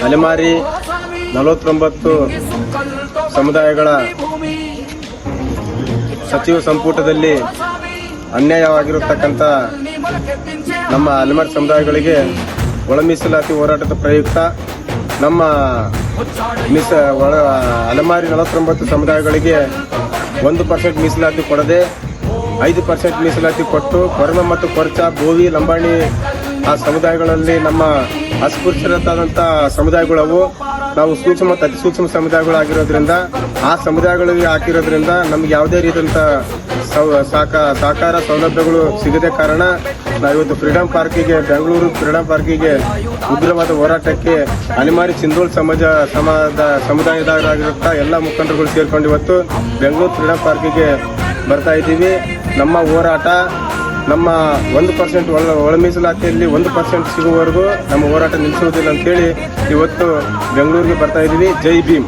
ಅಲೆಮಾರಿ 49 ಸಮುದಾಯಗಳ ಸಚಿವ ಸಂಪುಟದಲ್ಲಿ ಅನ್ಯಾಯವಾಗಿರತಕ್ಕಂಥ ನಮ್ಮ ಅಲೆಮಾರಿ ಸಮುದಾಯಗಳಿಗೆ ಒಳ ಮೀಸಲಾತಿ ಹೋರಾಟದ ಪ್ರಯುಕ್ತ ನಮ್ಮ ಅಲೆಮಾರಿ 49 ಸಮುದಾಯಗಳಿಗೆ 1% ಮೀಸಲಾತಿ ಕೊಡದೆ 5% ಮೀಸಲಾತಿ ಕೊಟ್ಟು ಕೊರಮ ಮತ್ತು ಕೊರ್ಚ ಬೋವಿ ಲಂಬಾಣಿ ಆ ಸಮುದಾಯಗಳಲ್ಲಿ ನಮ್ಮ ಅಸ್ಪೃಶ್ಯರತಾದಂಥ ಸಮುದಾಯಗಳವು ನಾವು ಸೂಕ್ಷ್ಮ ಮತ್ತು ಅತಿ ಸೂಕ್ಷ್ಮ ಸಮುದಾಯಗಳಾಗಿರೋದ್ರಿಂದ ಆ ಸಮುದಾಯಗಳಿಗೆ ಹಾಕಿರೋದ್ರಿಂದ ನಮ್ಗೆ ಯಾವುದೇ ರೀತಿಯಂಥ ಸಹಕಾರ ಸೌಲಭ್ಯಗಳು ಸಿಗದೆ ಕಾರಣ ನಾವಿವತ್ತು ಫ್ರೀಡಂ ಪಾರ್ಕಿಗೆ ಬೆಂಗಳೂರು ಫ್ರೀಡಂ ಪಾರ್ಕಿಗೆ ಉಗ್ರವಾದ ಹೋರಾಟಕ್ಕೆ ಅಲೆಮಾರಿ ಚಿಂದೋಳ್ ಸಮುದಾಯದವರಾಗಿರುತ್ತಾ ಎಲ್ಲ ಮುಖಂಡರುಗಳು ಸೇರ್ಕೊಂಡು ಇವತ್ತು ಬೆಂಗಳೂರು ಫ್ರೀಡಂ ಪಾರ್ಕಿಗೆ ಬರ್ತಾ ಇದ್ದೀವಿ. ನಮ್ಮ ಹೋರಾಟ ನಮ್ಮ 1% ಒಳ ಮೀಸಲಾತಿಯಲ್ಲಿ 1% ಸಿಗುವವರೆಗೂ ನಮ್ಮ ಹೋರಾಟ ನಿಲ್ಲಿಸುವುದಿಲ್ಲ ಅಂತೇಳಿ ಇವತ್ತು ಬೆಂಗಳೂರಿಗೆ ಬರ್ತಾ ಇದ್ದೀವಿ. ಜೈ ಭೀಮ್.